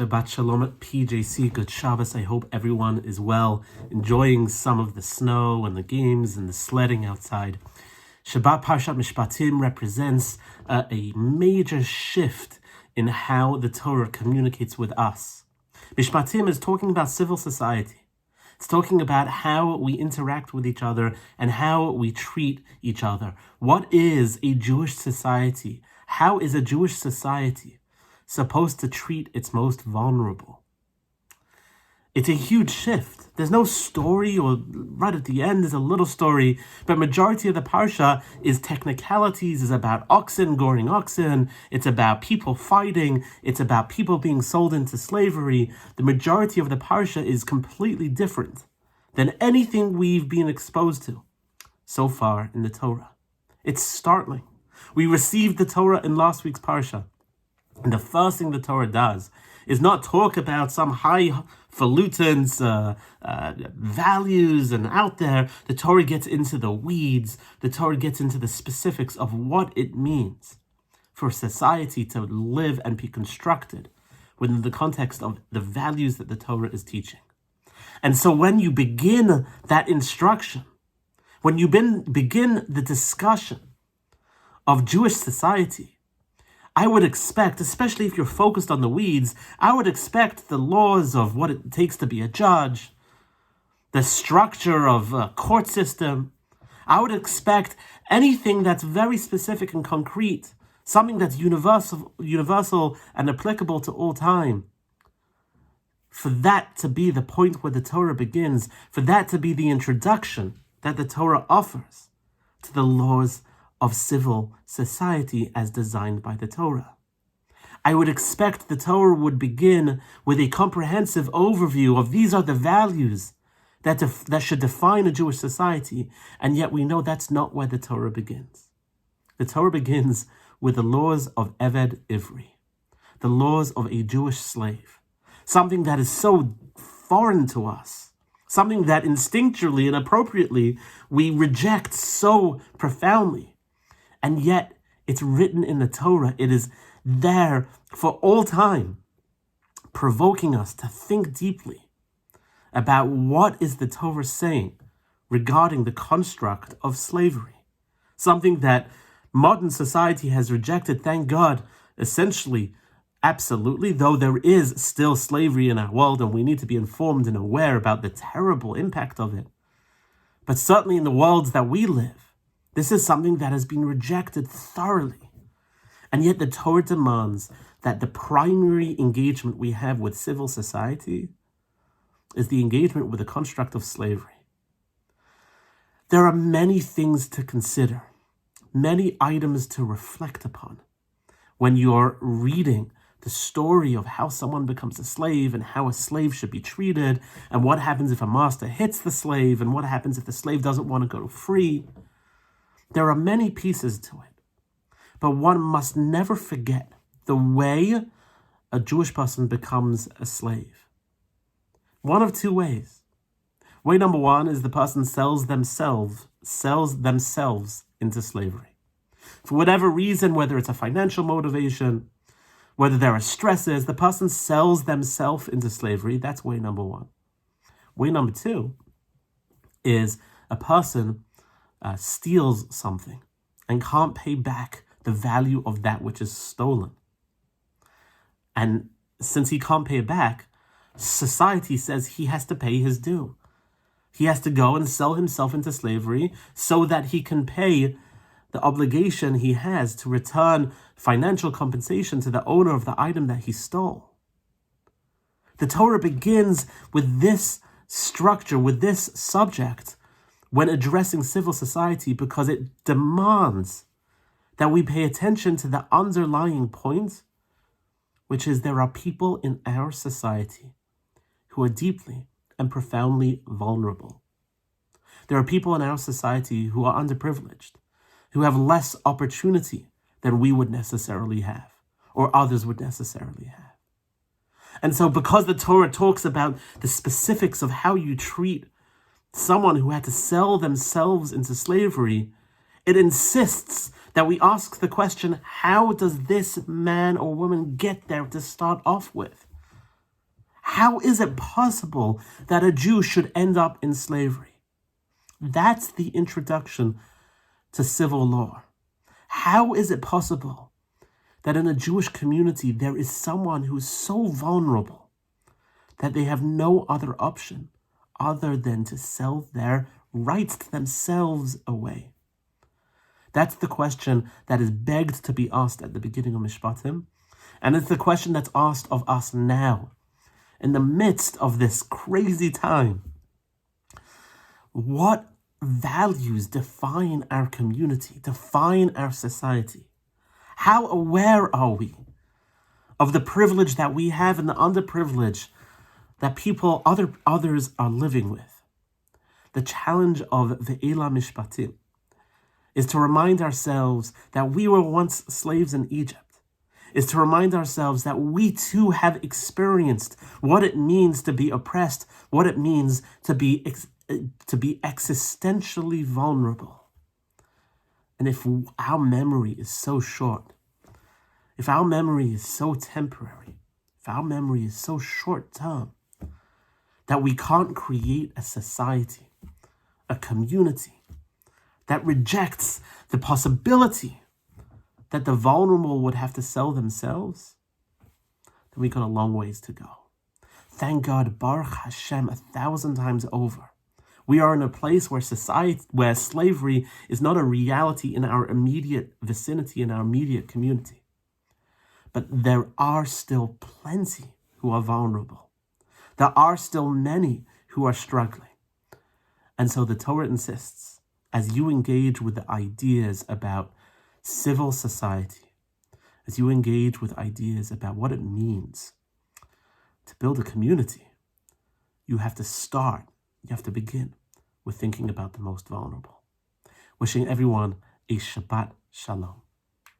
Shabbat Shalom at PJC. Good Shabbos. I hope everyone is well, enjoying some of the snow and the games and the sledding outside. Shabbat Parshat Mishpatim represents a major shift in how the Torah communicates with us. Mishpatim is talking about civil society. It's talking about how we interact with each other and how we treat each other. What is a Jewish society? How is a Jewish society supposed to treat its most vulnerable? It's a huge shift. There's no story, or right at the end there's a little story, but majority of the parsha is technicalities, is about oxen goring oxen, it's about people fighting, it's about people being sold into slavery. The majority of the parsha is completely different than anything we've been exposed to so far in the Torah. It's startling. We received the Torah in last week's parsha. And the first thing the Torah does is not talk about some highfalutin values and out there. The Torah gets into the weeds. The Torah gets into the specifics of what it means for society to live and be constructed within the context of the values that the Torah is teaching. And so when you begin that instruction, when you begin the discussion of Jewish society, I would expect, especially if you're focused on the weeds, I would expect the laws of what it takes to be a judge, the structure of a court system. I would expect anything that's very specific and concrete, something that's universal and applicable to all time. For that to be the point where the Torah begins, for that to be the introduction that the Torah offers to the laws of civil society as designed by the Torah. I would expect the Torah would begin with a comprehensive overview of these are the values that should define a Jewish society, and yet we know that's not where the Torah begins. The Torah begins with the laws of Eved Ivri, the laws of a Jewish slave, something that is so foreign to us, something that instinctually and appropriately we reject so profoundly. And yet, it's written in the Torah. It is there for all time, provoking us to think deeply about what is the Torah saying regarding the construct of slavery. Something that modern society has rejected, thank God, essentially, absolutely, though there is still slavery in our world and we need to be informed and aware about the terrible impact of it. But certainly in the worlds that we live, this is something that has been rejected thoroughly. And yet the Torah demands that the primary engagement we have with civil society is the engagement with the construct of slavery. There are many things to consider, many items to reflect upon when you're reading the story of how someone becomes a slave and how a slave should be treated and what happens if a master hits the slave and what happens if the slave doesn't want to go free. There are many pieces to it, but one must never forget the way a Jewish person becomes a slave. One of two ways. Way number one is the person sells themselves into slavery. For whatever reason, whether it's a financial motivation, whether there are stresses, the person sells themselves into slavery. That's way number one. Way number two is a person steals something and can't pay back the value of that which is stolen. And since he can't pay it back, society says he has to pay his due. He has to go and sell himself into slavery so that he can pay the obligation he has to return financial compensation to the owner of the item that he stole. The Torah begins with this structure, with this subject, when addressing civil society, because it demands that we pay attention to the underlying point, which is there are people in our society who are deeply and profoundly vulnerable. There are people in our society who are underprivileged, who have less opportunity than we would necessarily have, or others would necessarily have. And so because the Torah talks about the specifics of how you treat someone who had to sell themselves into slavery, it insists that we ask the question, how does this man or woman get there to start off with? How is it possible that a Jew should end up in slavery? That's the introduction to civil law. How is it possible that in a Jewish community there is someone who is so vulnerable that they have no other option other than to sell their rights to themselves away? That's the question that is begged to be asked at the beginning of Mishpatim, and it's the question that's asked of us now, in the midst of this crazy time. What values define our community, define our society? How aware are we of the privilege that we have and the underprivilege that others are living with? The challenge of Ve'ela Mishpatim is to remind ourselves that we were once slaves in Egypt, is to remind ourselves that we too have experienced what it means to be oppressed, what it means to be existentially vulnerable. And if our memory is so short, if our memory is so temporary, if our memory is so short-term, that we can't create a society, a community that rejects the possibility that the vulnerable would have to sell themselves, then we got a long ways to go. Thank God, Baruch Hashem, 1,000 times over, we are in a place where slavery is not a reality in our immediate vicinity, in our immediate community. But there are still plenty who are vulnerable. There are still many who are struggling. And so the Torah insists, as you engage with the ideas about civil society, as you engage with ideas about what it means to build a community, you have to begin with thinking about the most vulnerable. Wishing everyone a Shabbat Shalom.